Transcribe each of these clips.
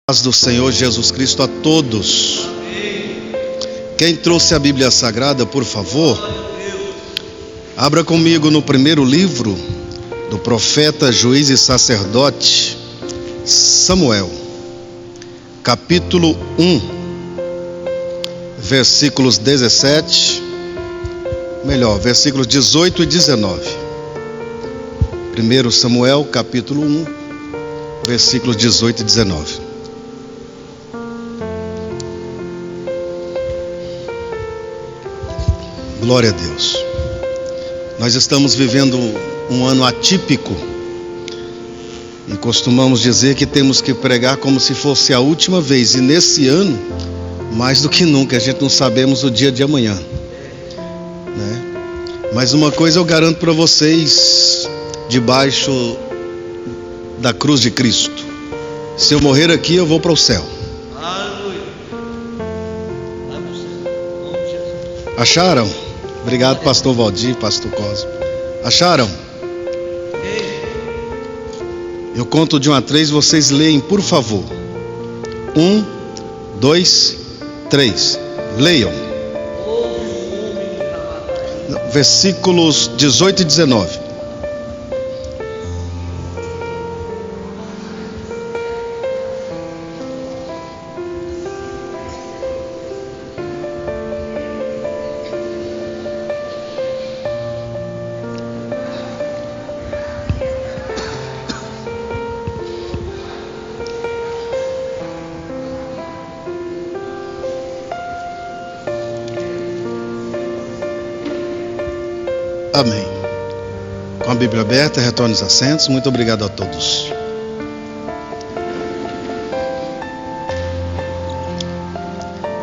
Paz do Senhor Jesus Cristo a todos. Quem trouxe a Bíblia Sagrada, por favor, abra comigo no primeiro livro do profeta, juiz e sacerdote Samuel, capítulo 1, versículos 18 e 19. 1 Samuel, capítulo 1, versículos 18 e 19. Glória a Deus. Nós estamos vivendo um ano atípico e costumamos dizer que temos que pregar como se fosse a última vez. E nesse ano, mais do que nunca, a gente não sabemos o dia de amanhã, né? Mas uma coisa eu garanto para vocês, debaixo da cruz de Cristo: se eu morrer aqui, eu vou para o céu. Acharam? Obrigado, pastor Valdir, pastor Cosme. Acharam? Eu conto de 1 a 3, vocês leem, por favor. 1, 2, 3. Leiam. Versículos 18 e 19. Amém. Com a Bíblia aberta, retorne os assentos. Muito obrigado a todos.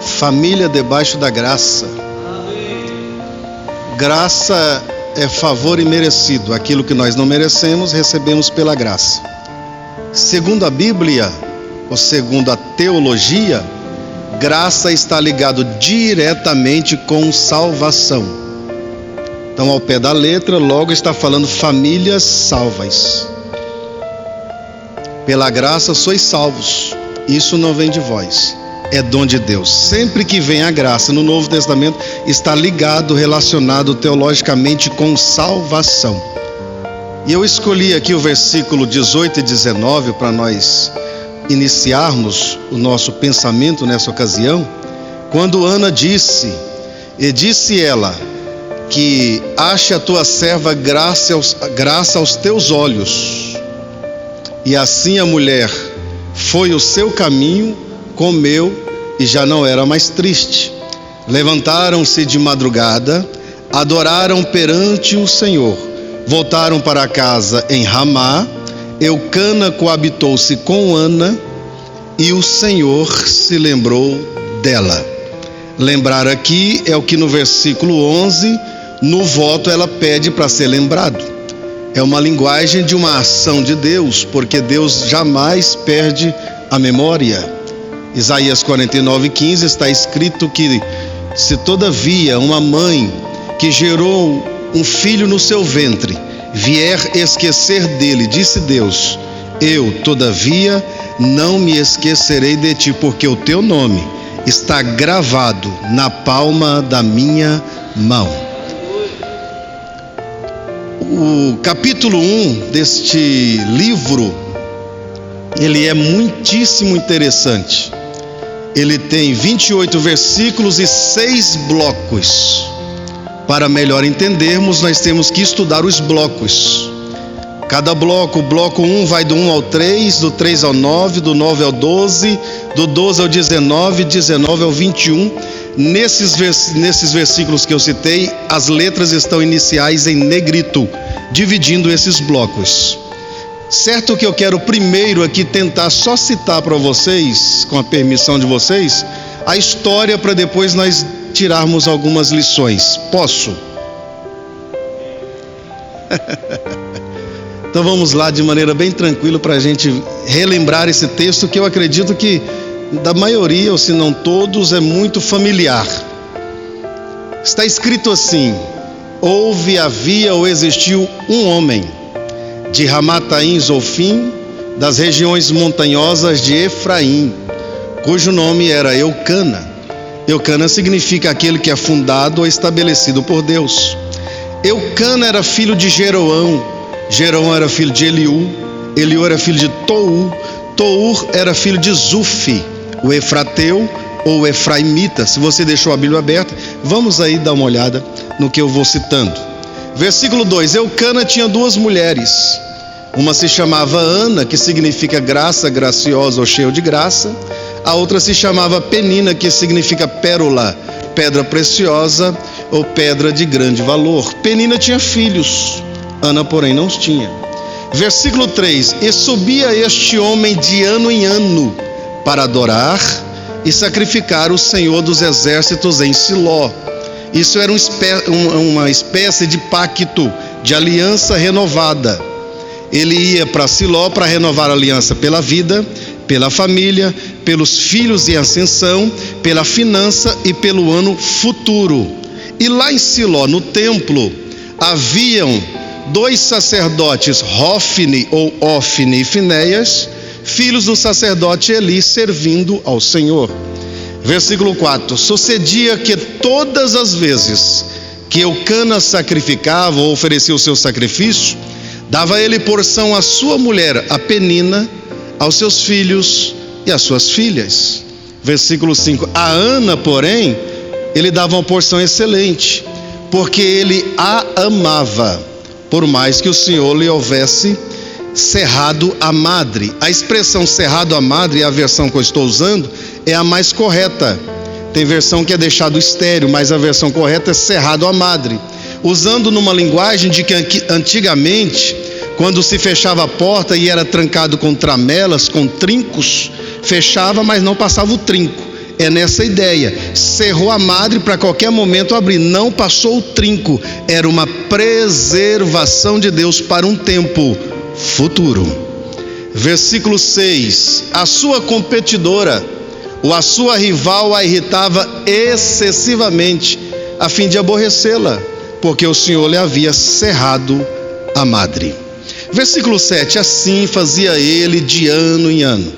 Família debaixo da graça. Graça é favor imerecido. Aquilo que nós não merecemos, recebemos pela graça. Segundo a Bíblia, ou segundo a teologia, graça está ligado diretamente com salvação. Então, ao pé da letra, logo está falando famílias salvas. Pela graça sois salvos. Isso não vem de vós, é dom de Deus. Sempre que vem a graça no Novo Testamento, está ligado, relacionado teologicamente com salvação. E eu escolhi aqui o versículo 18 e 19 para nós iniciarmos o nosso pensamento nessa ocasião. Quando Ana disse ela: que ache a tua serva graça aos teus olhos. E assim a mulher foi o seu caminho, comeu e já não era mais triste. Levantaram-se de madrugada, adoraram perante o Senhor, voltaram para casa em Ramá. Eucana coabitou-se com Ana e o Senhor se lembrou dela. Lembrar aqui é o que no versículo 11, no voto, ela pede para ser lembrado. É uma linguagem de uma ação de Deus, porque Deus jamais perde a memória. Isaías 49:15 está escrito que se todavia uma mãe que gerou um filho no seu ventre vier esquecer dele, disse Deus, eu todavia não me esquecerei de ti, porque o teu nome está gravado na palma da minha mão. O capítulo 1 deste livro, ele é muitíssimo interessante. Ele tem 28 versículos e 6 blocos. Para melhor entendermos, nós temos que estudar os blocos. Cada bloco, o bloco 1 vai do 1 ao 3, do 3 ao 9, do 9 ao 12, do 12 ao 19, 19 ao 21. Nesses versículos que eu citei, as letras estão iniciais em negrito, dividindo esses blocos. Certo que eu quero primeiro aqui tentar só citar para vocês, com a permissão de vocês, a história para depois nós tirarmos algumas lições. Posso? Então vamos lá de maneira bem tranquila para a gente relembrar esse texto que eu acredito que da maioria, ou se não todos, é muito familiar. Está escrito assim: havia ou existiu um homem de Ramataim Zofim, das regiões montanhosas de Efraim, cujo nome era Eucana. Eucana significa aquele que é fundado ou estabelecido por Deus. Eucana era filho de Jeroão, Jeroão era filho de Eliú, Eliú era filho de Tou, Tou era filho de Zufi, o Efrateu ou Efraimita. Se você deixou a Bíblia aberta, vamos aí dar uma olhada no que eu vou citando. Versículo 2: Eucana tinha duas mulheres, uma se chamava Ana, que significa graça, graciosa ou cheio de graça. A outra se chamava Penina, que significa pérola, pedra preciosa ou pedra de grande valor. Penina tinha filhos, Ana, porém, não os tinha. Versículo 3: E subia este homem de ano em ano para adorar e sacrificar o Senhor dos exércitos em Siló. Isso era uma espécie de pacto, de aliança renovada. Ele ia para Siló para renovar a aliança pela vida, pela família, pelos filhos em ascensão, pela finança e pelo ano futuro. E lá em Siló, no templo, haviam dois sacerdotes, Rófine ou Ófine e Finéias, filhos do sacerdote Eli, servindo ao Senhor. Versículo 4: Sucedia que todas as vezes que Eucana sacrificava ou oferecia o seu sacrifício, dava ele porção à sua mulher, a Penina, aos seus filhos e às suas filhas. Versículo 5: A Ana, porém, ele dava uma porção excelente, porque ele a amava, por mais que o Senhor lhe houvesse cerrado a madre. A expressão cerrado a madre, a versão que eu estou usando, é a mais correta. Tem versão que é deixado estéril, mas a versão correta é cerrado a madre, usando numa linguagem de que antigamente, quando se fechava a porta e era trancado com tramelas, com trincos, fechava, mas não passava o trinco. É nessa ideia, cerrou a madre para qualquer momento abrir, não passou o trinco. Era uma preservação de Deus para um tempo futuro. Versículo 6: A sua competidora ou a sua rival a irritava excessivamente, a fim de aborrecê-la, porque o Senhor lhe havia cerrado a madre. Versículo 7: Assim fazia ele de ano em ano,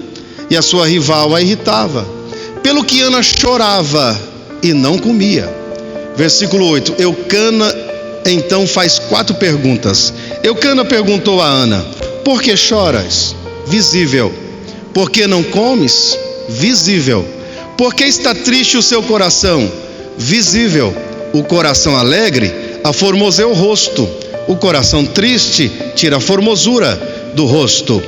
e a sua rival a irritava, pelo que Ana chorava e não comia. Versículo 8: Eucana então faz 4 perguntas. Eucana perguntou a Ana: Por que choras? Visível. Por que não comes? Visível. Por que está triste o seu coração? Visível. O coração alegre aformoseia o rosto, o coração triste tira a formosura do rosto.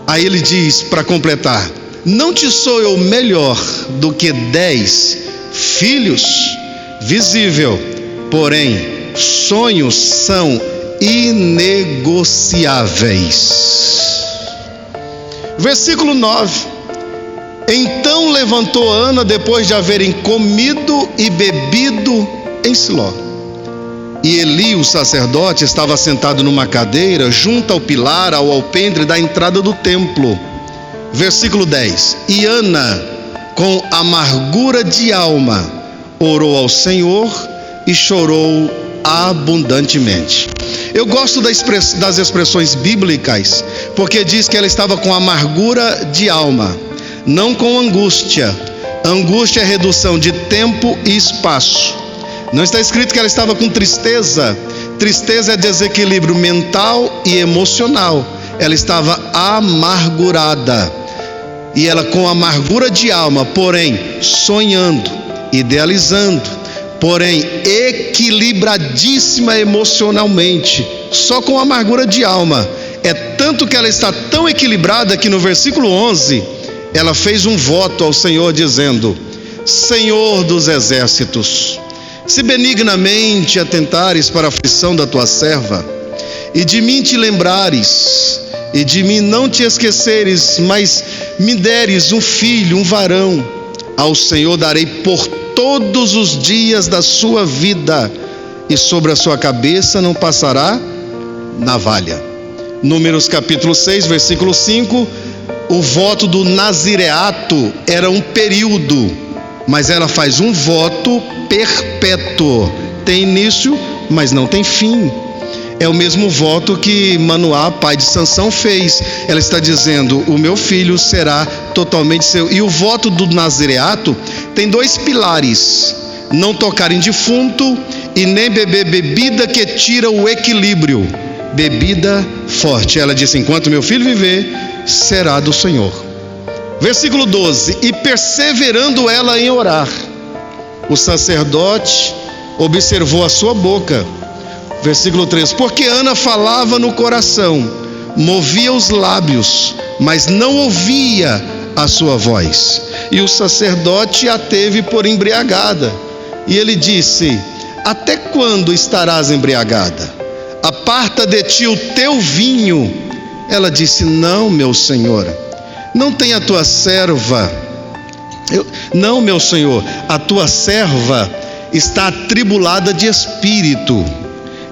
Aí ele diz, para completar: Não te sou eu melhor do que 10 filhos? Visível. Porém, sonhos são inegociáveis. Versículo 9: Então levantou Ana depois de haverem comido e bebido em Siló. E Eli, o sacerdote, estava sentado numa cadeira junto ao pilar, ao alpendre da entrada do templo. Versículo 10: E Ana, com amargura de alma, orou ao Senhor e chorou abundantemente. Eu gosto das expressões bíblicas, porque diz que ela estava com amargura de alma, não com angústia. Angústia é redução de tempo e espaço. Não está escrito que ela estava com tristeza. Tristeza é desequilíbrio mental e emocional. Ela estava amargurada. E ela com amargura de alma, porém sonhando, idealizando, porém equilibradíssima emocionalmente, só com amargura de alma. É tanto que ela está tão equilibrada que no versículo 11, ela fez um voto ao Senhor dizendo: Senhor dos exércitos, se benignamente atentares para a aflição da tua serva, e de mim te lembrares, e de mim não te esqueceres, mas me deres um filho, um varão, ao Senhor darei por todos os dias da sua vida, e sobre a sua cabeça não passará navalha. Números capítulo 6, versículo 5, o voto do nazireato era um período, mas ela faz um voto perpétuo, tem início, mas não tem fim. É o mesmo voto que Manoá, pai de Sansão, fez. Ela está dizendo: o meu filho será totalmente seu. E o voto do nazireato tem 2 pilares: não tocar em defunto e nem beber bebida que tira o equilíbrio, bebida forte. Ela disse: enquanto meu filho viver, será do Senhor. Versículo 12: e perseverando ela em orar, o sacerdote observou a sua boca. Versículo 13: porque Ana falava no coração, movia os lábios, mas não ouvia a sua voz. E o sacerdote a teve por embriagada. E ele disse: até quando estarás embriagada? Aparta de ti o teu vinho. Ela disse: não, meu senhor, não tem a tua serva. Não, meu senhor, a tua serva está atribulada de espírito.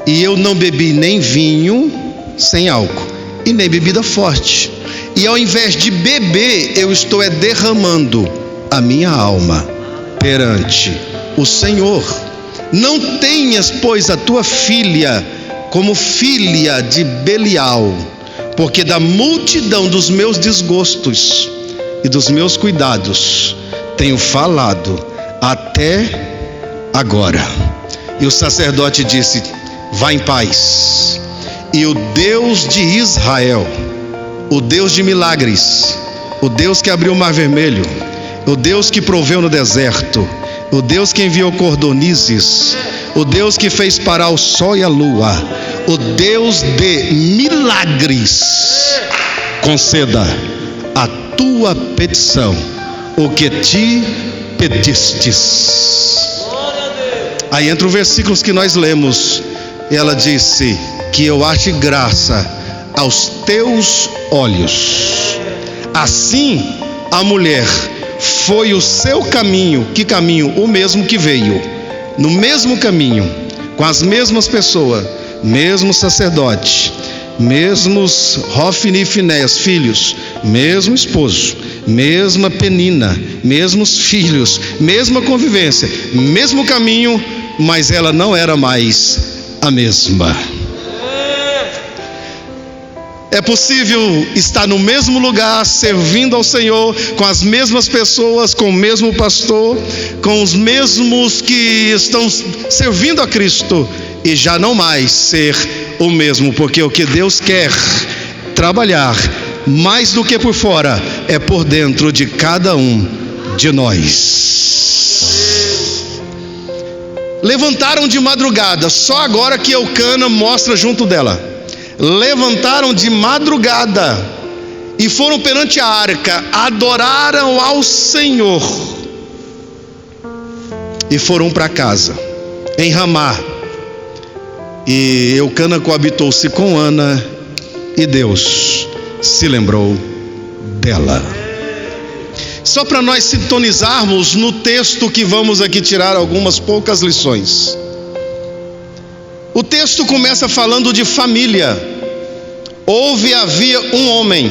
E eu não bebi nem vinho sem álcool e nem bebida forte. E ao invés de beber, eu estou derramando a minha alma perante o Senhor. Não tenhas, pois, a tua filha como filha de Belial, porque da multidão dos meus desgostos e dos meus cuidados tenho falado até agora. E o sacerdote disse: vá em paz, e o Deus de Israel, o Deus de milagres, o Deus que abriu o mar vermelho, o Deus que proveu no deserto, o Deus que enviou cordonizes, o Deus que fez parar o sol e a lua, o Deus de milagres, conceda a tua petição, o que te pedistes. Aí entra o versículo que nós lemos. Ela disse: que eu ache graça aos teus olhos. Assim a mulher foi o seu caminho. Que caminho? O mesmo que veio, no mesmo caminho, com as mesmas pessoas, mesmo sacerdote, mesmos Hofni e Finéias, filhos, mesmo esposo, mesma Penina, mesmos filhos, mesma convivência, mesmo caminho, mas ela não era mais a mesma. É possível estar no mesmo lugar, servindo ao Senhor, com as mesmas pessoas, com o mesmo pastor, com os mesmos que estão servindo a Cristo, e já não mais ser o mesmo, porque o que Deus quer trabalhar, mais do que por fora, é por dentro de cada um de nós. Levantaram de madrugada, só agora que Eucana mostra junto dela. Levantaram de madrugada e foram perante a arca, adoraram ao Senhor e foram para casa em Ramá. E Eucana coabitou-se com Ana, e Deus se lembrou dela. Só para nós sintonizarmos no texto que vamos aqui tirar algumas poucas lições. O texto começa falando de família. Havia um homem.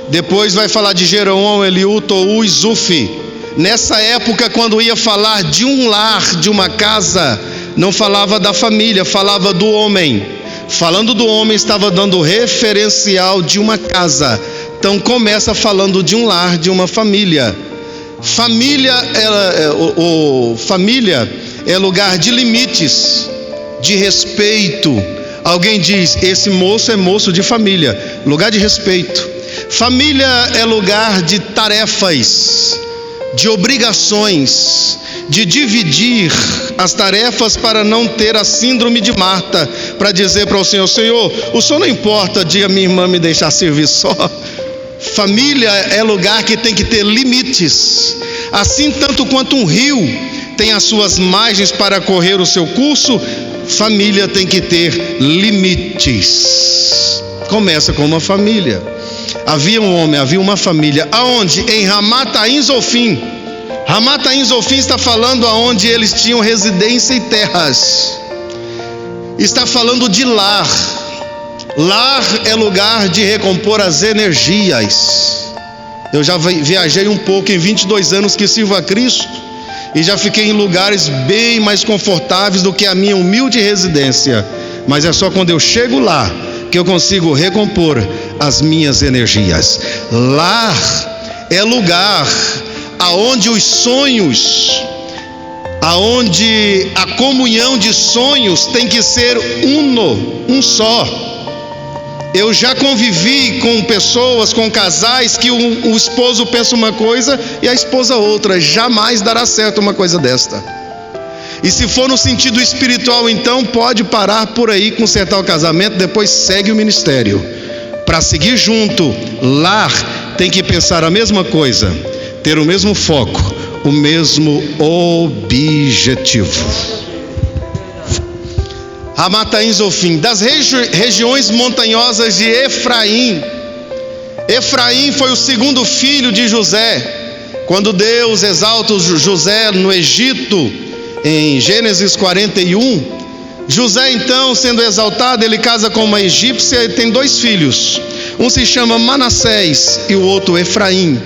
Depois vai falar de Jeroão, Eliú, Tou e Zufi. Nessa época, quando ia falar de um lar, de uma casa, não falava da família, falava do homem. Falando do homem, estava dando referencial de uma casa. Então começa falando de um lar, de uma família. Família é lugar de limites, de respeito. Alguém diz: esse moço é moço de família, lugar de respeito. Família é lugar de tarefas, de obrigações, de dividir as tarefas para não ter a síndrome de Marta, para dizer para o Senhor: Senhor, o Senhor não importa de a minha irmã me deixar servir só. Família é lugar que tem que ter limites. Assim, tanto quanto um rio tem as suas margens para correr o seu curso, família tem que ter limites. Começa com uma família. Havia um homem, havia uma família. Aonde? Em Ramataim Zofim. Ramataim Zofim está falando aonde eles tinham residência e terras. Está falando de lar. Lar é lugar de recompor as energias. Eu já viajei um pouco em 22 anos que sirvo a Cristo, e já fiquei em lugares bem mais confortáveis do que a minha humilde residência. mas é só quando eu chego lá que eu consigo recompor as minhas energias. Lar é lugar aonde os sonhos, aonde a comunhão de sonhos tem que ser um só. Eu já convivi com pessoas, com casais que o esposo pensa uma coisa e a esposa outra. Jamais dará certo uma coisa desta. E se for no sentido espiritual, então pode parar por aí, consertar o casamento, depois segue o ministério. Para seguir junto, lar tem que pensar a mesma coisa, ter o mesmo foco, o mesmo objetivo. Ramataim Zofim, das regiões montanhosas de Efraim. Efraim foi o segundo filho de José. Quando Deus exalta José no Egito, em Gênesis 41, José então, sendo exaltado, ele casa com uma egípcia e tem 2 filhos. Um se chama Manassés e o outro Efraim.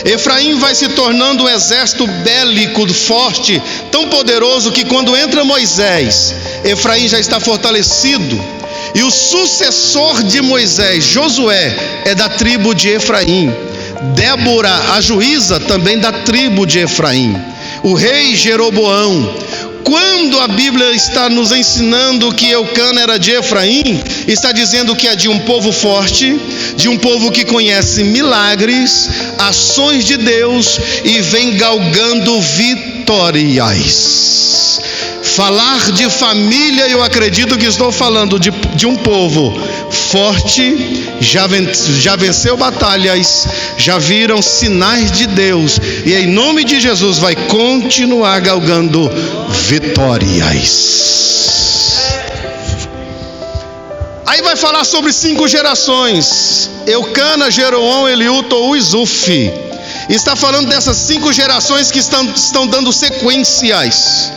Efraim vai se tornando um exército bélico forte, tão poderoso que quando entra Moisés, Efraim já está fortalecido. E o sucessor de Moisés, Josué, é da tribo de Efraim. Débora, a juíza, também da tribo de Efraim. O rei Jeroboão. Quando a Bíblia está nos ensinando que Eucana era de Efraim, está dizendo que é de um povo forte, de um povo que conhece milagres, ações de Deus e vem galgando vitórias. Falar de família, eu acredito que estou falando de um povo forte, já venceu batalhas, já viram sinais de Deus e em nome de Jesus vai continuar galgando vitórias. Aí vai falar sobre 5 gerações: Eucana, Jeroão, Eliú, Tou e Zuf. Está falando dessas 5 gerações que estão dando sequências,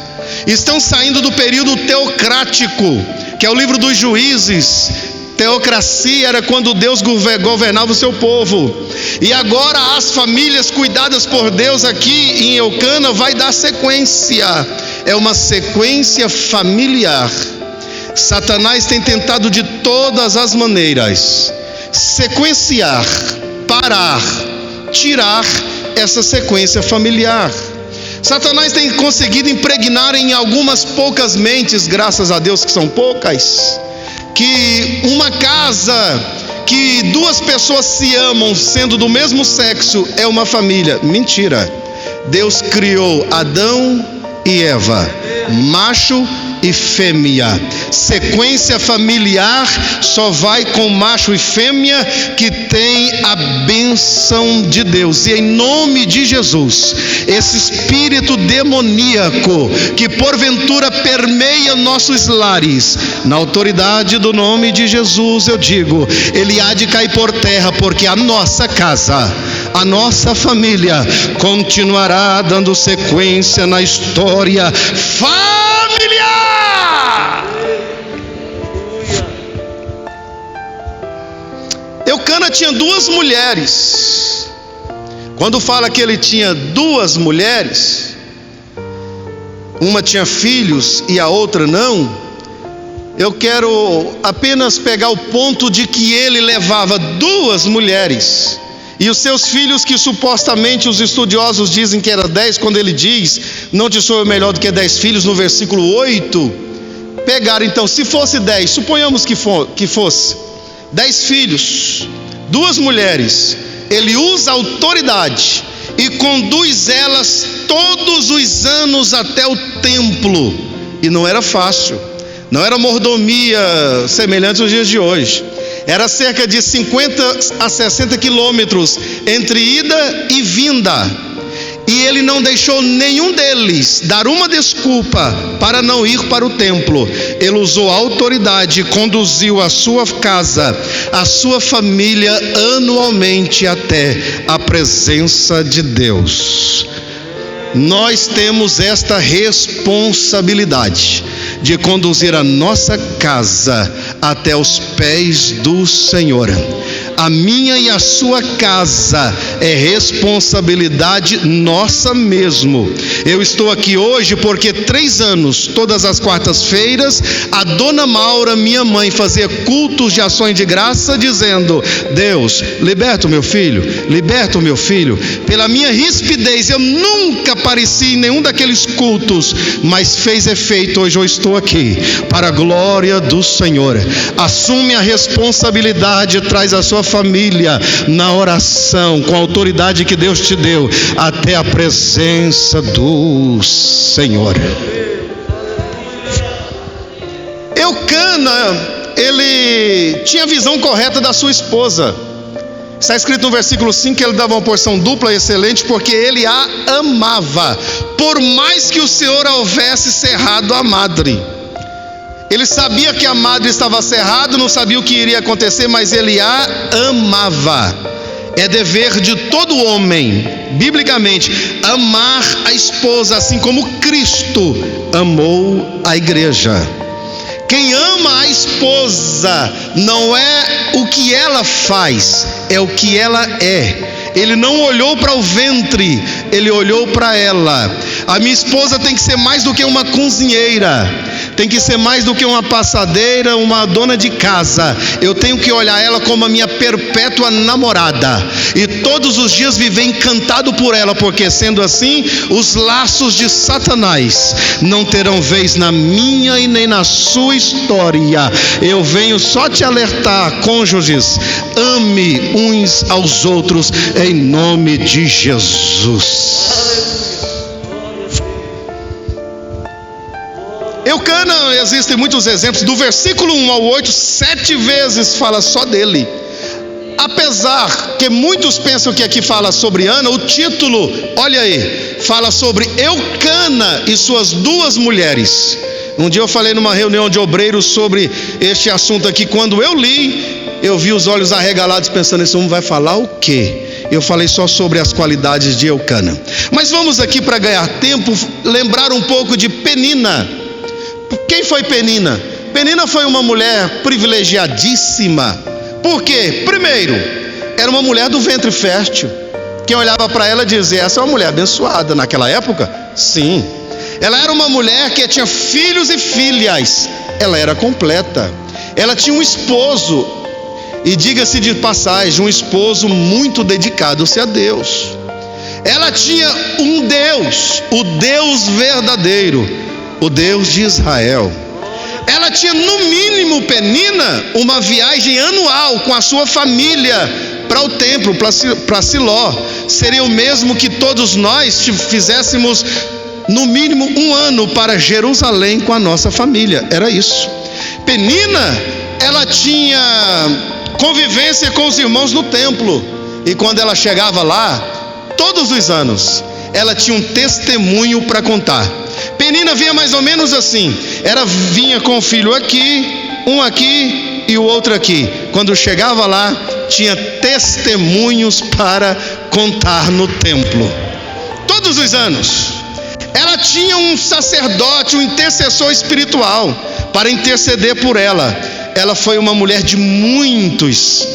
estão saindo do período teocrático, que é o livro dos Juízes. Teocracia era quando Deus governava o seu povo, e agora as famílias cuidadas por Deus aqui em Eucana vai dar sequência, é uma sequência familiar. Satanás tem tentado de todas as maneiras sequenciar, parar, tirar essa sequência familiar. Satanás tem conseguido impregnar em algumas poucas mentes, graças a Deus que são poucas, que uma casa que 2 pessoas se amam sendo do mesmo sexo é uma família. Mentira. Deus criou Adão e Eva, macho e fêmea. Sequência familiar só vai com macho e fêmea que tem a bênção de Deus. E em nome de Jesus, esse espírito demoníaco que porventura permeia nossos lares, na autoridade do nome de Jesus eu digo, ele há de cair por terra, porque a nossa casa, a nossa família continuará dando sequência na história familiar. Eucana tinha 2 mulheres. Quando fala que ele tinha 2 mulheres, uma tinha filhos e a outra não, eu quero apenas pegar o ponto de que ele levava 2 mulheres. E os seus filhos, que supostamente os estudiosos dizem que era 10, quando ele diz, não te sou eu melhor do que 10 filhos, no versículo 8, pegaram então, se fosse 10, suponhamos que fosse 10 filhos, 2 mulheres, ele usa a autoridade e conduz elas todos os anos até o templo, e não era fácil, não era mordomia semelhante aos dias de hoje. Era cerca de 50 a 60 quilômetros entre ida e vinda. E ele não deixou nenhum deles dar uma desculpa para não ir para o templo. Ele usou a autoridade e conduziu a sua casa, a sua família anualmente até a presença de Deus. Nós temos esta responsabilidade de conduzir a nossa casa até os pés do Senhor. A minha e a sua casa é responsabilidade nossa mesmo. Eu estou aqui hoje porque 3 anos, todas as quartas-feiras, a dona Maura, minha mãe, fazia cultos de ações de graça, dizendo: Deus, liberta o meu filho, liberta o meu filho. Pela minha rispidez, eu nunca apareci em nenhum daqueles cultos, mas fez efeito. Hoje eu estou aqui, para a glória do Senhor. Assume a responsabilidade, traz a sua família na oração, com a autoridade que Deus te deu, até a presença do Senhor. Eucana, ele tinha a visão correta da sua esposa. Está escrito no versículo 5 que ele dava uma porção dupla e excelente, porque ele a amava, por mais que o Senhor a houvesse cerrado a madre. Ele sabia que a madre estava cerrada, não sabia o que iria acontecer, mas ele a amava. É dever de todo homem, biblicamente, amar a esposa, assim como Cristo amou a igreja. Quem ama a esposa não é o que ela faz, é o que ela é. Ele não olhou para o ventre, ele olhou para ela. A minha esposa tem que ser mais do que uma cozinheira, tem que ser mais do que uma passadeira, uma dona de casa. Eu tenho que olhar ela como a minha perpétua namorada, e todos os dias viver encantado por ela, porque sendo assim, os laços de Satanás não terão vez na minha e nem na sua história. Eu venho só te alertar, cônjuges, ame uns aos outros em nome de Jesus. Eucana, existem muitos exemplos. Do versículo 1 ao 8, 7 vezes fala só dele. Apesar que muitos pensam que aqui fala sobre Ana, o título, olha aí, fala sobre Eucana e suas 2 mulheres. Um dia eu falei numa reunião de obreiros sobre este assunto aqui. Quando eu li, eu vi os olhos arregalados pensando: esse homem vai falar o quê? Eu falei só sobre as qualidades de Eucana. Mas vamos aqui, para ganhar tempo, lembrar um pouco de Penina. Quem foi Penina? Penina foi uma mulher privilegiadíssima. Por quê? Primeiro, era uma mulher do ventre fértil. Quem olhava para ela dizia: essa é uma mulher abençoada. Naquela época, sim. Ela era uma mulher que tinha filhos e filhas. Ela era completa. Ela tinha um esposo, e diga-se de passagem, um esposo muito dedicado-se a Deus. Ela tinha um Deus, o Deus verdadeiro, o Deus de Israel. Ela tinha, no mínimo, Penina, uma viagem anual com a sua família para o templo, para Siló. Seria o mesmo que todos nós fizéssemos no mínimo 1 ano para Jerusalém com a nossa família. Era isso. Penina, ela tinha convivência com os irmãos no templo, e quando ela chegava lá, todos os anos, ela tinha um testemunho para contar. Penina vinha mais ou menos assim: ela vinha com o filho aqui, um aqui e o outro aqui. Quando chegava lá, tinha testemunhos para contar no templo, todos os anos. Ela tinha um sacerdote, um intercessor espiritual para interceder por ela. Ela foi uma mulher de muitos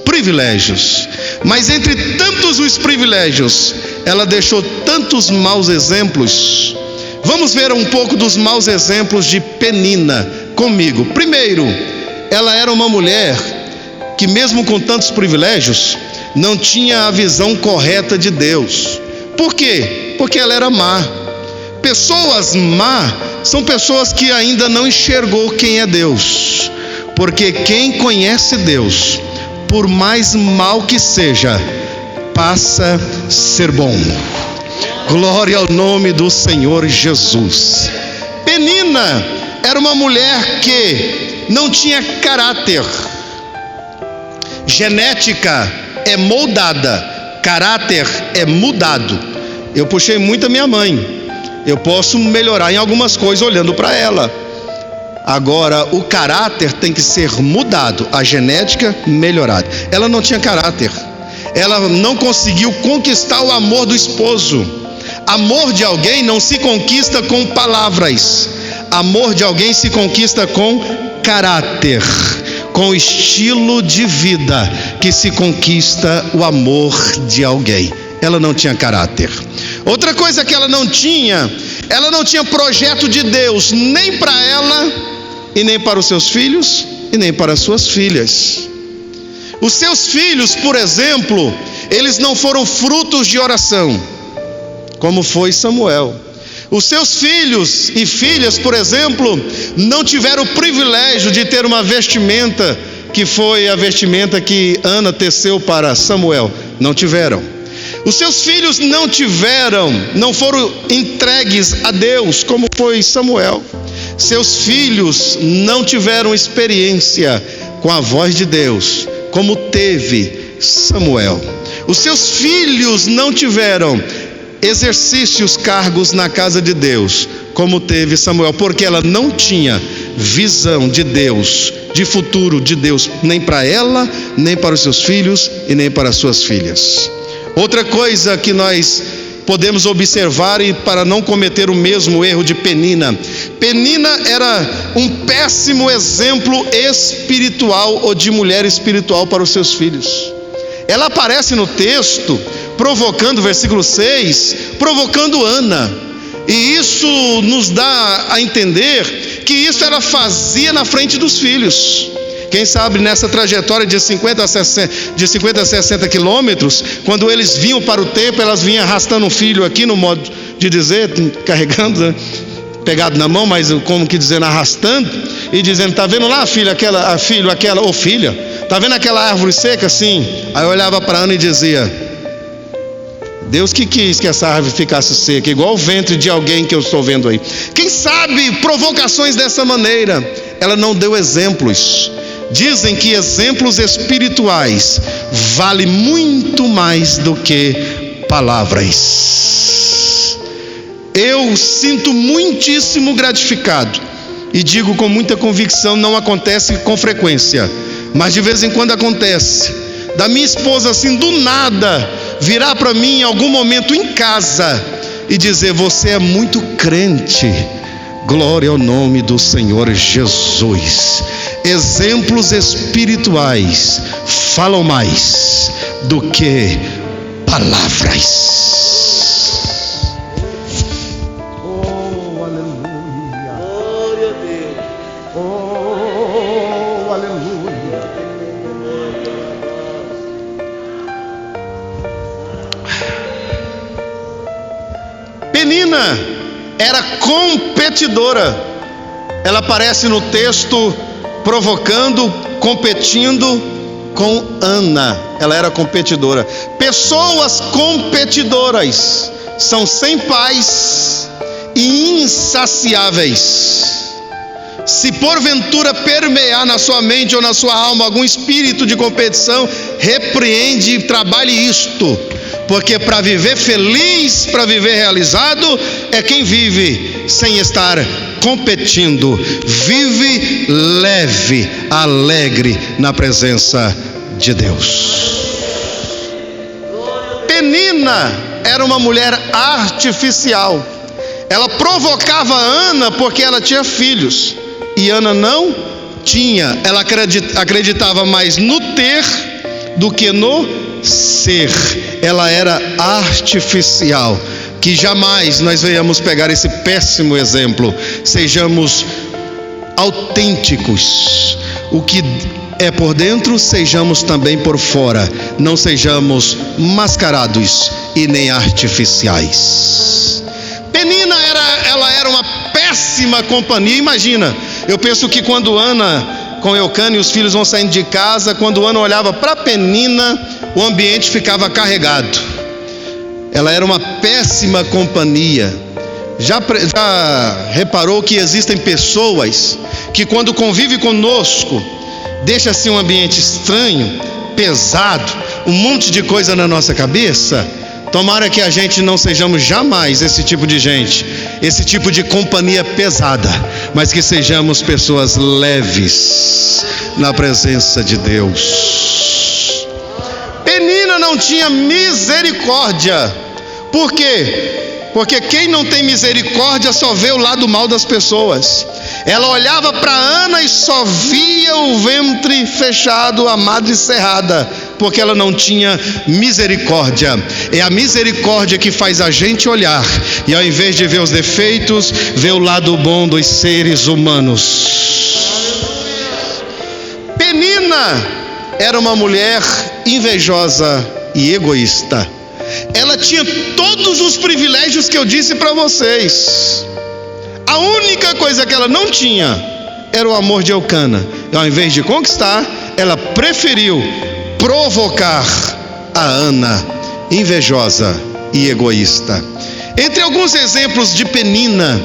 privilégios, mas entre tantos os privilégios, ela deixou tantos maus exemplos. Vamos ver um pouco dos maus exemplos de Penina comigo. Primeiro, ela era uma mulher que, mesmo com tantos privilégios, não tinha a visão correta de Deus. Por quê? Porque ela era má. Pessoas má são pessoas que ainda não enxergou quem é Deus, porque quem conhece Deus, por mais mal que seja, passa a ser bom. Glória ao nome do Senhor Jesus. Penina era uma mulher que não tinha caráter. Genética é moldada, caráter é mudado. Eu puxei muito a minha mãe. Eu posso melhorar em algumas coisas olhando para ela. Agora, o caráter tem que ser mudado, a genética melhorada. Ela não tinha caráter. Ela não conseguiu conquistar o amor do esposo. Amor de alguém não se conquista com palavras. Amor de alguém se conquista com caráter, com o estilo de vida que se conquista o amor de alguém. Ela não tinha caráter. Outra coisa que ela não tinha projeto de Deus, nem para ela, e nem para os seus filhos, e nem para as suas filhas. Os seus filhos, por exemplo, eles não foram frutos de oração, como foi Samuel. Os seus filhos e filhas, por exemplo, não tiveram o privilégio de ter uma vestimenta que foi a vestimenta que Ana teceu para Samuel. Não tiveram. Os seus filhos não foram entregues a Deus, como foi Samuel. Seus filhos não tiveram experiência com a voz de Deus, como teve Samuel. Os seus filhos não tiveram exercícios, cargos na casa de Deus, como teve Samuel, porque ela não tinha visão de Deus, de futuro de Deus, nem para ela, nem para os seus filhos e nem para as suas filhas. Outra coisa que nós podemos observar, e para não cometer o mesmo erro de Penina. Penina era um péssimo exemplo espiritual, ou de mulher espiritual, para os seus filhos. Ela aparece no texto provocando, versículo 6, provocando Ana, e isso nos dá a entender que isso ela fazia na frente dos filhos. Quem sabe nessa trajetória de 50 a 60 quilômetros, quando eles vinham para o templo, elas vinham arrastando um filho aqui, no modo de dizer, carregando, né? Pegado na mão, mas como que dizendo, arrastando, e dizendo: tá vendo lá, filha, filha, tá vendo aquela árvore seca assim? Aí eu olhava para Ana e dizia: Deus que quis que essa árvore ficasse seca, igual o ventre de alguém que eu estou vendo aí. Quem sabe provocações dessa maneira. Ela não deu exemplos. Dizem que exemplos espirituais valem muito mais do que palavras. Eu sinto muitíssimo gratificado, e digo com muita convicção, não acontece com frequência, mas de vez em quando acontece, da minha esposa assim do nada virar para mim em algum momento em casa e dizer: você é muito crente. Glória ao nome do Senhor Jesus. Exemplos espirituais falam mais do que palavras. Oh, aleluia. Glória a Deus. Oh, aleluia. Penina era competidora. Ela aparece no texto provocando, competindo com Ana. Ela era competidora. Pessoas competidoras são sem paz e insaciáveis. Se porventura permear na sua mente ou na sua alma algum espírito de competição, repreende e trabalhe isto, porque para viver feliz, para viver realizado, é quem vive sem estar competindo, vive leve, alegre na presença de Deus. Penina era uma mulher artificial. Ela provocava Ana porque ela tinha filhos, e Ana não tinha. Ela acreditava mais no ter do que no ser. Ela era artificial. Que jamais nós venhamos pegar esse péssimo exemplo. Sejamos autênticos. O que é por dentro, sejamos também por fora. Não sejamos mascarados e nem artificiais. Penina ela era uma péssima companhia. Imagina, eu penso que quando Ana com Eucana e os filhos vão saindo de casa, quando Ana olhava para Penina, o ambiente ficava carregado. Ela era uma péssima companhia. Já reparou que existem pessoas que quando convivem conosco, deixa assim um ambiente estranho, pesado, um monte de coisa na nossa cabeça? Tomara que a gente não sejamos jamais esse tipo de gente, esse tipo de companhia pesada, mas que sejamos pessoas leves na presença de Deus. Penina não tinha misericórdia. Por quê? Porque quem não tem misericórdia só vê o lado mal das pessoas. Ela olhava para Ana e só via o ventre fechado, a madre cerrada, porque ela não tinha misericórdia. É a misericórdia que faz a gente olhar e, ao invés de ver os defeitos, ver o lado bom dos seres humanos. Penina era uma mulher invejosa e egoísta. Ela tinha todos os privilégios que eu disse para vocês. A única coisa que ela não tinha era o amor de Eucana. E, ao invés de conquistar, ela preferiu provocar a Ana, invejosa e egoísta. Entre alguns exemplos de Penina,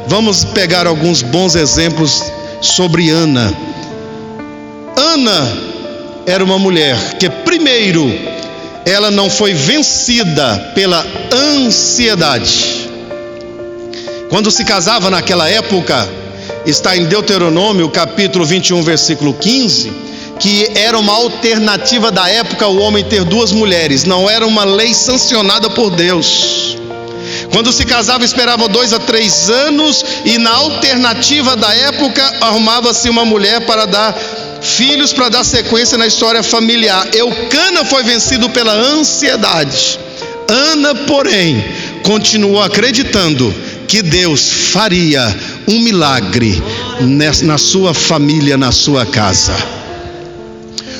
vamos pegar alguns bons exemplos sobre Ana. Ana era uma mulher que, primeiro, ela não foi vencida pela ansiedade. Quando se casava naquela época, está em Deuteronômio capítulo 21, versículo 15, que era uma alternativa da época o homem ter duas mulheres, não era uma lei sancionada por Deus. Quando se casava, esperava 2 a 3 anos, e na alternativa da época, arrumava-se uma mulher para dar filhos, para dar sequência na história familiar. Eucana foi vencido pela ansiedade. Ana, porém, continuou acreditando que Deus faria um milagre na sua família, na sua casa.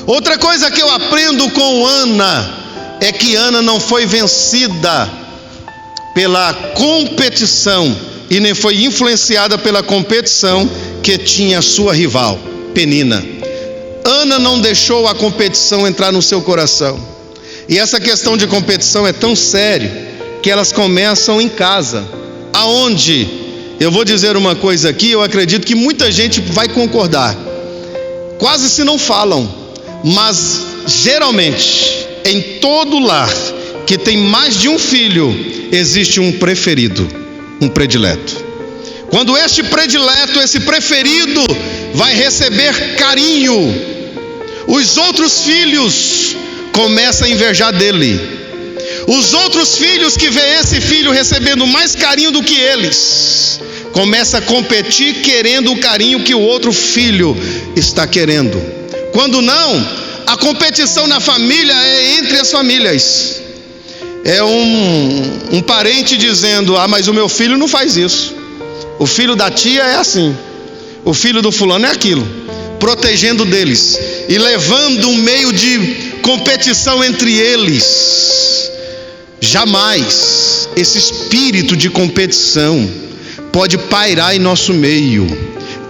Outra coisa que eu aprendo com Ana é que Ana não foi vencida pela competição e nem foi influenciada pela competição que tinha sua rival, Penina. Ana não deixou a competição entrar no seu coração. E essa questão de competição é tão séria que elas começam em casa, aonde, eu vou dizer uma coisa aqui, eu acredito que muita gente vai concordar, quase se não falam, mas geralmente em todo lar que tem mais de um filho, existe um preferido, um predileto. Quando este predileto, esse preferido, vai receber carinho, os outros filhos começam a invejar dele. Os outros filhos que veem esse filho recebendo mais carinho do que eles, começam a competir querendo o carinho que o outro filho está querendo. Quando não, a competição na família é entre as famílias. É um parente dizendo: ah, mas o meu filho não faz isso. O filho da tia é assim. O filho do fulano é aquilo. Protegendo deles e levando um meio de competição entre eles. Jamais esse espírito de competição pode pairar em nosso meio.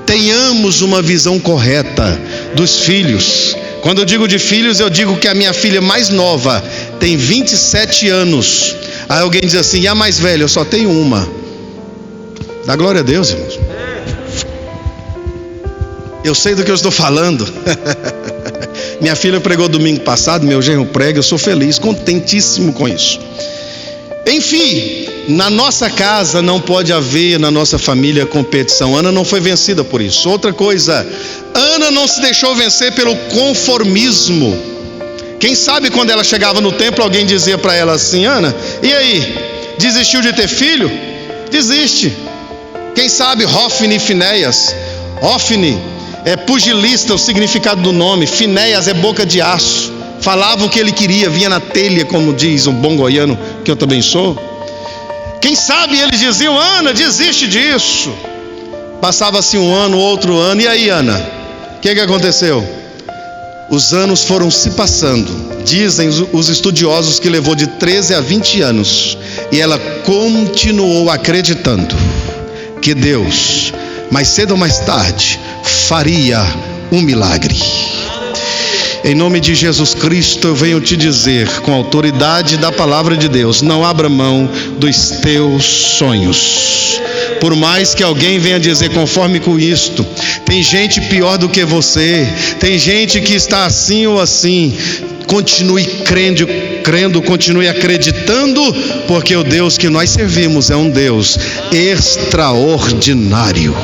Tenhamos uma visão correta dos filhos. Quando eu digo de filhos, eu digo que a minha filha mais nova tem 27 anos. Aí alguém diz assim: e a mais velha? Eu só tenho uma. Dá glória a Deus, irmãos. Eu sei do que eu estou falando. Minha filha pregou domingo passado, meu genro prega, eu sou feliz, contentíssimo com isso. Enfim, na nossa casa não pode haver, na nossa família, competição. Ana não foi vencida por isso. Outra coisa, Ana não se deixou vencer pelo conformismo. Quem sabe quando ela chegava no templo, alguém dizia para ela assim: Ana, e aí, desistiu de ter filho? Desiste. Quem sabe Hofni e Finéias. Hofni é pugilista, o significado do nome. Finéias é boca de aço. Falava o que ele queria, vinha na telha, como diz um bom goiano, que eu também sou. Quem sabe eles diziam: Ana, desiste disso. Passava-se um ano, outro ano, e aí, Ana? O que aconteceu? Os anos foram se passando. Dizem os estudiosos que levou de 13 a 20 anos. E ela continuou acreditando que Deus, mais cedo ou mais tarde, faria um milagre. Em nome de Jesus Cristo, eu venho te dizer, com a autoridade da palavra de Deus: não abra mão dos teus sonhos. Por mais que alguém venha dizer conforme com isto, tem gente pior do que você, tem gente que está assim ou assim, continue crendo, continue acreditando, porque o Deus que nós servimos é um Deus extraordinário.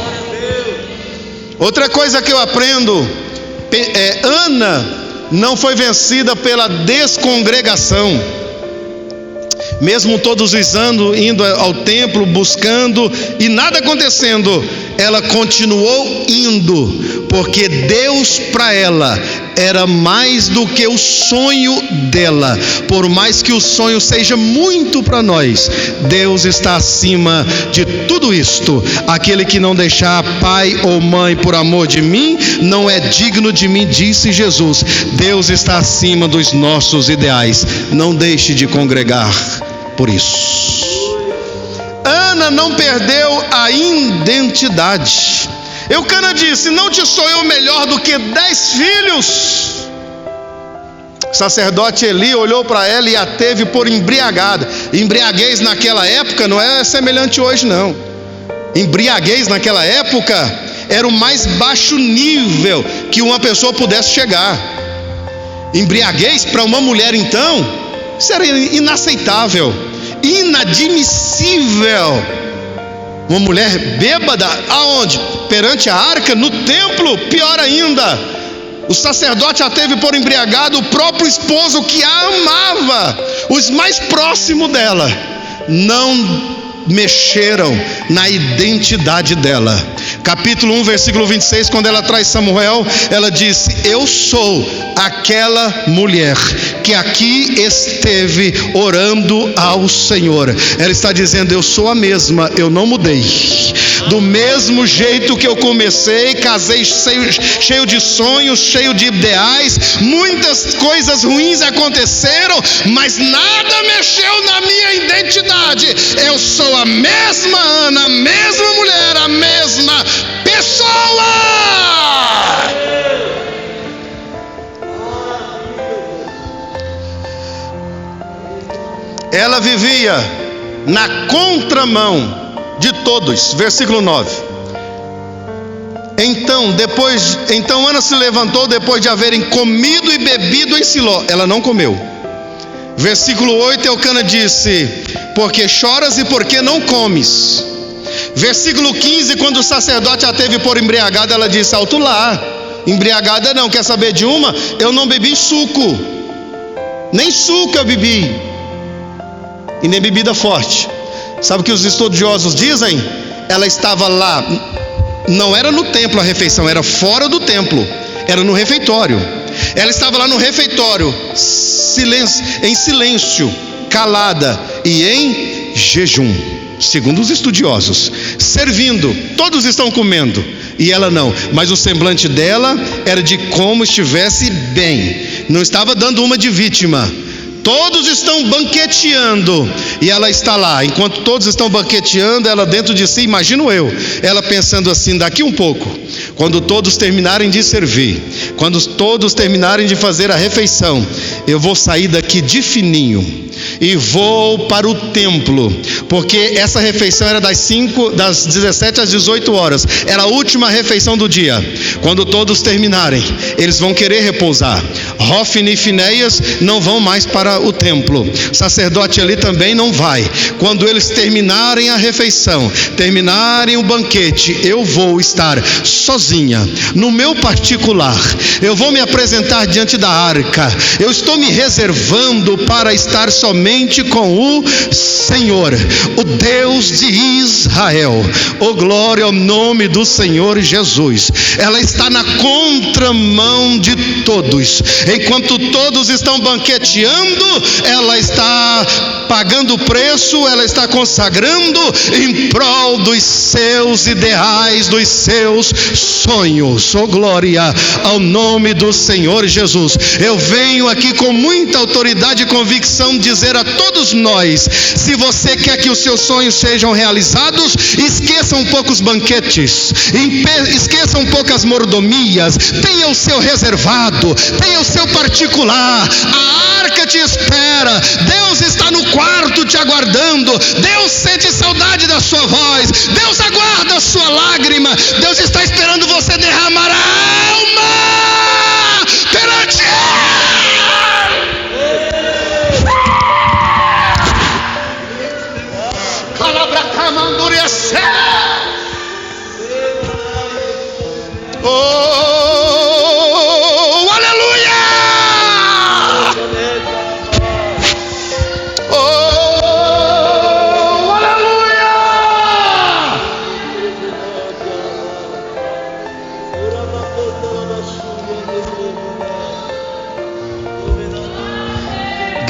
Outra coisa que eu aprendo, Ana não foi vencida pela descongregação. Mesmo todos os anos indo ao templo, buscando e nada acontecendo, ela continuou indo, porque Deus para ela era mais do que o sonho dela. Por mais que o sonho seja muito para nós, Deus está acima de tudo isto. Aquele que não deixar pai ou mãe por amor de mim, não é digno de mim, disse Jesus. Deus está acima dos nossos ideais. Não deixe de congregar por isso. Ana não perdeu a identidade. Eucana disse: não te sou eu melhor do que 10 filhos. O sacerdote Eli olhou para ela e a teve por embriagada. Embriaguez naquela época não é semelhante hoje, não. Embriaguez naquela época era o mais baixo nível que uma pessoa pudesse chegar. Embriaguez para uma mulher, então, isso era inaceitável, inadmissível. Uma mulher bêbada, aonde? Perante a arca, no templo, pior ainda. O sacerdote a teve por embriagado, o próprio esposo que a amava, os mais próximos dela, não mexeram na identidade dela. Capítulo 1, versículo 26, quando ela traz Samuel, ela disse: eu sou aquela mulher que aqui esteve orando ao Senhor. Ela está dizendo: eu sou a mesma, eu não mudei. Do mesmo jeito que eu comecei, casei cheio de sonhos, cheio de ideais, muitas coisas ruins aconteceram, mas nada mexeu na minha identidade. Eu sou a mesma Ana, a mesma mulher, a mesma pessoa. Ela vivia na contramão de todos. Versículo 9. Então Ana se levantou depois de haverem comido e bebido em Siló. Ela não comeu. Versículo 8, Eucana disse: porque choras e por que não comes? Versículo 15, quando o sacerdote a teve por embriagada, ela disse: alto lá, embriagada não, quer saber de uma? Eu não bebi suco, nem suco eu bebi, e nem bebida forte. Sabe o que os estudiosos dizem? Ela estava lá, não era no templo a refeição, era fora do templo, era no refeitório. Ela estava lá no refeitório, em silêncio, calada e em jejum, segundo os estudiosos, servindo. Todos estão comendo e ela não, mas o semblante dela era de como estivesse bem, não estava dando uma de vítima. Todos estão banqueteando e ela está lá. Enquanto todos estão banqueteando, ela dentro de si, imagino eu, ela pensando assim: daqui um pouco, quando todos terminarem de servir, quando todos terminarem de fazer a refeição, eu vou sair daqui de fininho e vou para o templo, porque essa refeição era das 17 às 18 horas, era a última refeição do dia. Quando todos terminarem, eles vão querer repousar. Hofni e Finéias não vão mais para o templo, o sacerdote ali também não vai. Quando eles terminarem a refeição, terminarem o banquete, eu vou estar sozinha, no meu particular. Eu vou me apresentar diante da arca. Eu estou me reservando para estar somente com o Senhor, o Deus de Israel. Oh, glória ao nome do Senhor Jesus. Ela está na contramão de todos. Enquanto todos estão banqueteando, ela está pagando o preço, ela está consagrando em prol dos seus ideais, dos seus sonhos. Oh, glória ao nome do Senhor Jesus. Eu venho aqui com muita autoridade e convicção dizer a todos nós: se você quer que os seus sonhos sejam realizados, esqueça um pouco os banquetes, esqueça um pouco as mordomias, tenha o seu reservado, tenha o seu particular. A arca te espera, Deus está no quarto te aguardando, Deus sente saudade da sua voz, Deus aguarda a sua lágrima, Deus está esperando você derramar a alma perante oh, aleluia! Oh,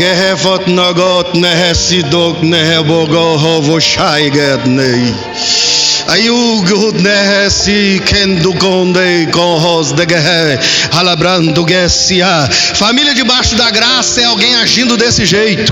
Gehefot nagot nehesidok nehebogo hovoshaiget nei. Aí o good nehesi kendukonde kohos de gehe halabrando gesia. Família debaixo da graça é alguém agindo desse jeito.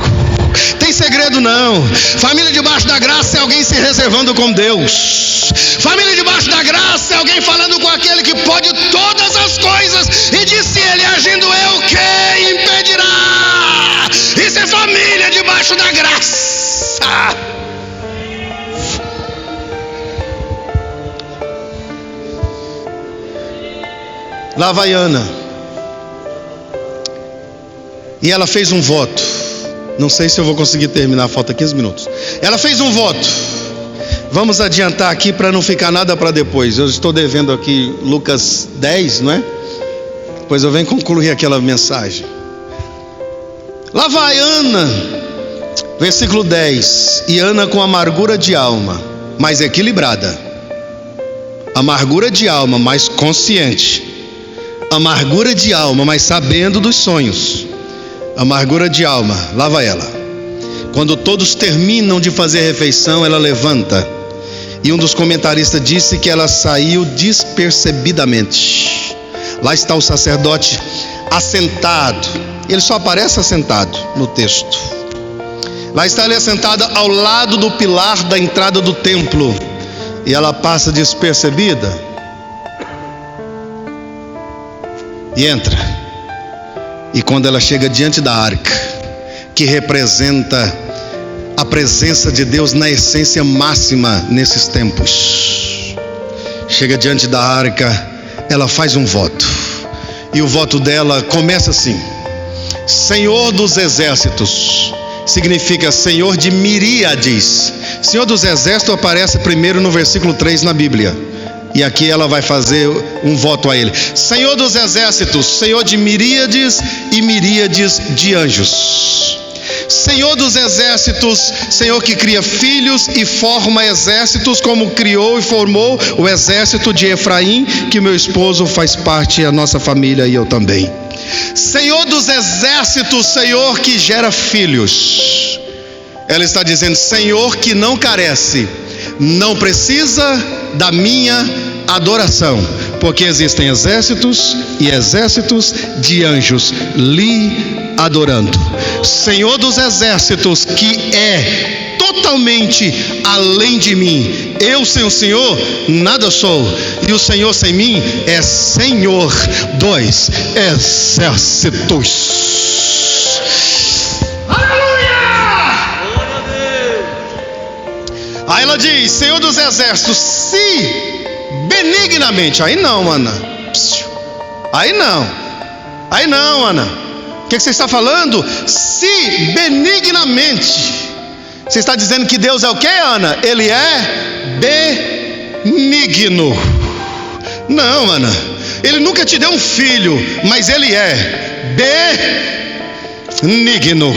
Tem segredo não. Família debaixo da graça é alguém se reservando com Deus. Família debaixo da graça é alguém falando com aquele que pode todas as coisas, e disse ele, agindo eu, quem impedirá? Isso é família debaixo da graça. Lá vai Ana, e ela fez um voto. Não sei se eu vou conseguir terminar, falta 15 minutos. Ela fez um voto. Vamos adiantar aqui para não ficar nada para depois. Eu estou devendo aqui Lucas 10, não é? Depois eu venho concluir aquela mensagem. Lá vai Ana, versículo 10. E Ana com amargura de alma, mas equilibrada. Amargura de alma, mas consciente. Amargura de alma, mas sabendo dos sonhos. Amargura de alma, lá vai ela. Quando todos terminam de fazer refeição, ela levanta. E um dos comentaristas disse que ela saiu despercebidamente. Lá está o sacerdote assentado. Ele só aparece assentado no texto. Lá está ele assentado ao lado do pilar da entrada do templo. E ela passa despercebida e entra. E quando ela chega diante da arca, que representa a presença de Deus na essência máxima nesses tempos, chega diante da arca, ela faz um voto. E o voto dela começa assim: Senhor dos exércitos. Significa Senhor de miríades. Senhor dos exércitos aparece primeiro no versículo 3 na Bíblia. E aqui ela vai fazer um voto a ele: Senhor dos exércitos, Senhor de miríades e miríades de anjos. Senhor dos exércitos, Senhor que cria filhos e forma exércitos, como criou e formou o exército de Efraim, que meu esposo faz parte, a nossa família e eu também. Senhor dos exércitos, Senhor que gera filhos. Ela está dizendo: Senhor que não carece, não precisa da minha adoração, porque existem exércitos e exércitos de anjos lhe adorando. Senhor dos exércitos, que é totalmente além de mim. Eu sem o Senhor nada sou, e o Senhor sem mim é Senhor dos exércitos. Aí ela diz: Senhor dos exércitos, se benignamente. Aí não, Ana. Aí não, Ana. O que você está falando? Se benignamente. Você está dizendo que Deus é o que, Ana? Ele é benigno. Não, Ana. Ele nunca te deu um filho, mas ele é benigno.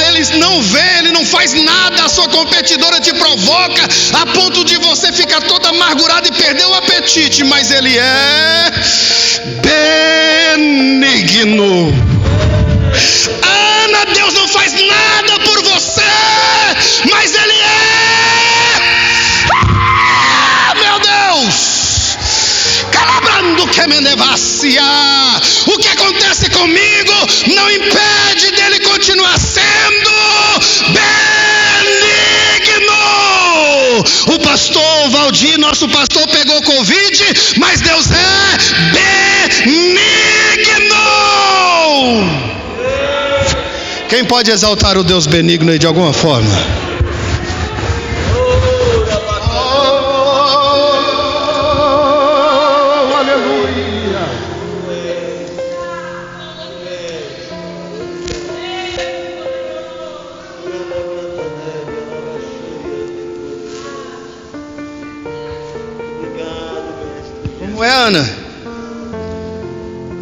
Ele não vê, ele não faz nada. A sua competidora te provoca a ponto de você ficar toda amargurada e perder o apetite, mas ele é benigno. Ana, Deus não faz nada por você, mas ele meu Deus, calabrando que me devassia. O que acontece comigo não impede dele continuar sendo benigno. O pastor Valdir, nosso pastor, pegou Covid, mas Deus é benigno. Quem pode exaltar o Deus benigno aí de alguma forma? Ana,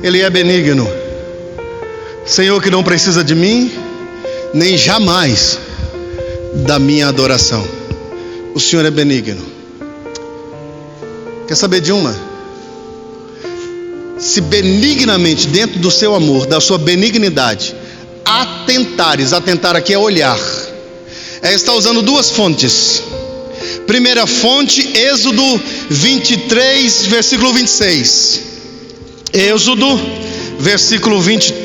ele é benigno. Senhor que não precisa de mim, nem jamais da minha adoração. O Senhor é benigno. Quer saber de uma? Se benignamente, dentro do seu amor, da sua benignidade, atentares. Atentar aqui é olhar. Está usando duas fontes. Primeira fonte, Êxodo 23, versículo 26. Êxodo,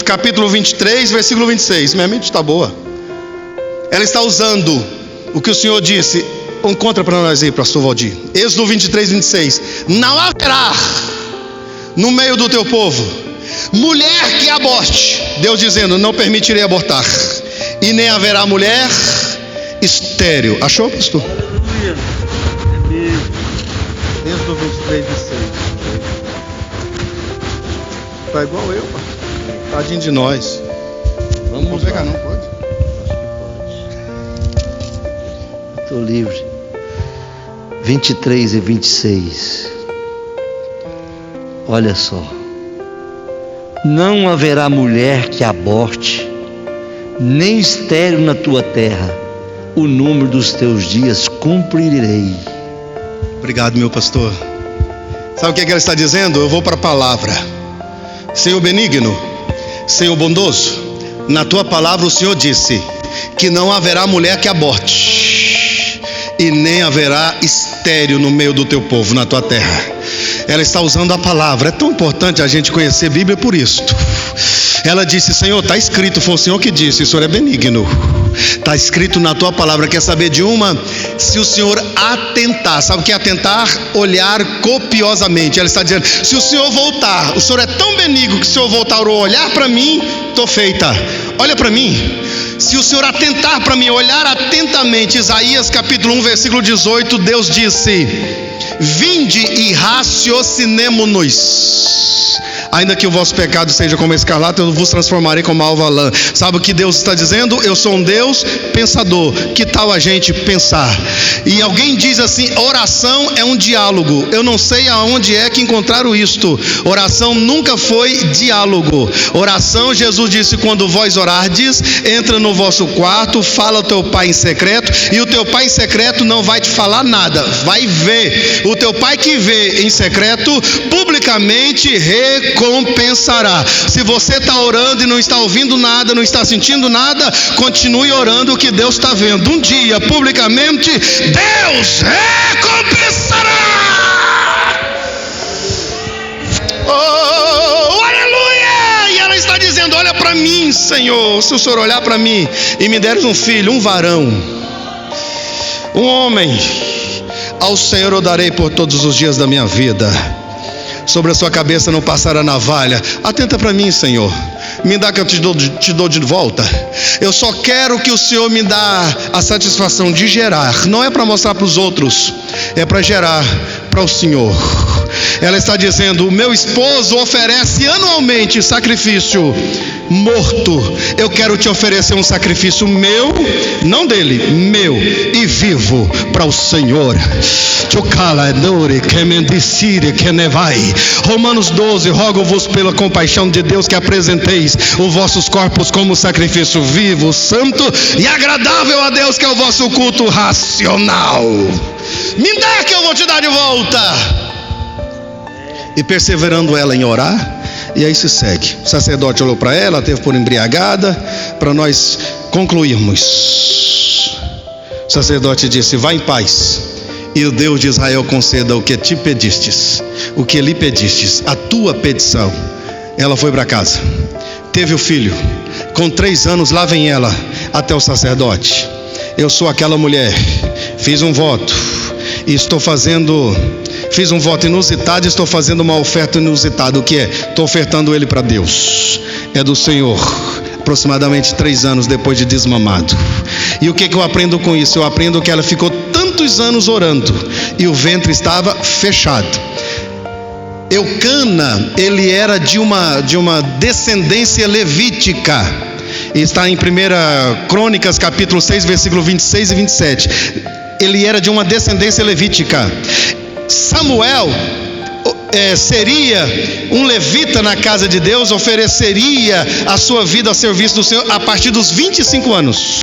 capítulo 23, versículo 26. Minha mente está boa. Ela está usando o que o Senhor disse. Encontra para nós aí, pastor Valdir. Êxodo 23, 26. Não haverá no meio do teu povo mulher que aborte. Deus dizendo, não permitirei abortar. E nem haverá mulher estéril. Achou, pastor? Aleluia. É mesmo. Êxodo 23, 26. Tá igual eu, pastor. Tadinho de nós. Vamos pegar, não pode? Acho que pode. Estou livre. 23 e 26. Olha só. Não haverá mulher que aborte, nem estéril na tua terra. O número dos teus dias cumprirei. Obrigado, meu pastor. Sabe o que ela está dizendo? Eu vou para a palavra. Senhor benigno, Senhor bondoso, na tua palavra o Senhor disse que não haverá mulher que aborte, e nem haverá estéril no meio do teu povo, na tua terra. Ela está usando a palavra. É tão importante a gente conhecer a Bíblia por isto. Ela disse, Senhor, está escrito, foi o Senhor que disse, o Senhor é benigno. Está escrito na tua palavra. Quer saber de uma? Se o Senhor atentar. Sabe o que é atentar? Olhar copiosamente. Ela está dizendo, se o Senhor voltar, o Senhor é tão benigno que se o Senhor voltar a olhar para mim, estou feita. Olha para mim. Se o Senhor atentar para mim, olhar atentamente. Isaías capítulo 1, versículo 18, Deus disse, vinde e raciocinemo-nos. Ainda que o vosso pecado seja como escarlata, eu vos transformarei como alva lã. Sabe o que Deus está dizendo? Eu sou um Deus pensador. Que tal a gente pensar? E alguém diz assim, oração é um diálogo. Eu não sei aonde é que encontraram isto. Oração nunca foi diálogo. Oração, Jesus disse, quando vós orardes, entra no vosso quarto, fala ao teu pai em secreto, e o teu pai em secreto não vai te falar nada, vai ver. O teu pai que vê em secreto, publicamente recompensará. Se você está orando e não está ouvindo nada, não está sentindo nada, continue orando, que Deus está vendo. Um dia, publicamente, Deus recompensará. Oh, aleluia! E ela está dizendo, olha para mim, Senhor. Se o Senhor olhar para mim e me deres um filho, um varão, um homem, ao Senhor eu darei por todos os dias da minha vida. Sobre a sua cabeça não passará navalha. Atenta para mim, Senhor. Me dá que eu te dou de volta. Eu só quero que o Senhor me dá a satisfação de gerar. Não é para mostrar para os outros, é para gerar para o Senhor. Ela está dizendo, o meu esposo oferece anualmente sacrifício morto. Eu quero te oferecer um sacrifício meu, não dele, meu e vivo para o Senhor. Romanos 12, rogo-vos pela compaixão de Deus que apresenteis os vossos corpos como sacrifício vivo, santo e agradável a Deus, que é o vosso culto racional. Me dá que eu vou te dar de volta. E perseverando ela em orar, e aí se segue. O sacerdote olhou para ela, teve por embriagada. Para nós concluirmos, o sacerdote disse, vá em paz, e o Deus de Israel conceda o que te pedistes, o que lhe pedistes, a tua petição. Ela foi para casa, teve o filho. Com 3 anos, lá vem ela até o sacerdote. Eu sou aquela mulher, fiz um voto e fiz um voto inusitado e estou fazendo uma oferta inusitada. O que é? Estou ofertando ele para Deus. É do Senhor. Aproximadamente 3 anos depois de desmamado. E o que eu aprendo com isso? Eu aprendo que ela ficou tantos anos orando e o ventre estava fechado. Eucana, ele era de uma descendência levítica. E está em 1 Crônicas capítulo 6, versículo 26 e 27. Ele era de uma descendência levítica. Samuel seria um levita na casa de Deus, ofereceria a sua vida a serviço do Senhor a partir dos 25 anos.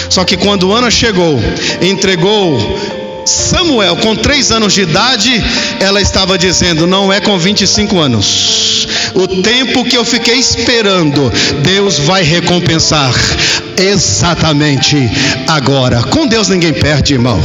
Só que quando Ana chegou, entregou Samuel, com 3 anos de idade, ela estava dizendo: não é com 25 anos. O tempo que eu fiquei esperando, Deus vai recompensar exatamente agora. Com Deus ninguém perde, irmão.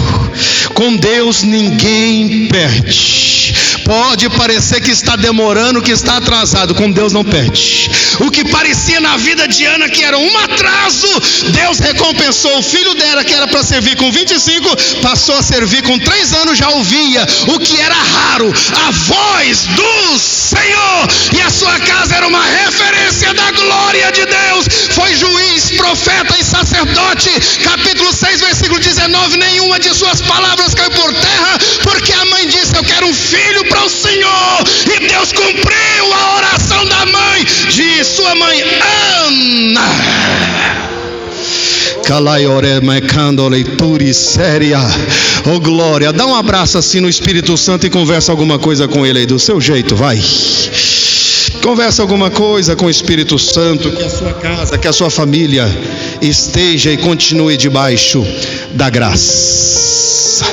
Com Deus ninguém perde. Pode parecer que está demorando, que está atrasado, com Deus não perde. O que parecia na vida de Ana que era um atraso, Deus recompensou. O filho dela, que era para servir com 25, passou a servir com 3 anos, já ouvia o que era raro, a voz do Senhor, e a sua casa era uma referência da glória de Deus. Foi juiz, profeta e sacerdote. Capítulo 6, versículo 19: nenhuma de suas palavras caiu por terra, porque a mãe disse: eu quero um filho para o Senhor. E Deus cumpriu a oração da mãe, de sua mãe Ana. Oh glória, dá um abraço assim no Espírito Santo e conversa alguma coisa com ele aí do seu jeito, vai. Conversa alguma coisa com o Espírito Santo, que a sua casa, que a sua família esteja e continue debaixo da graça.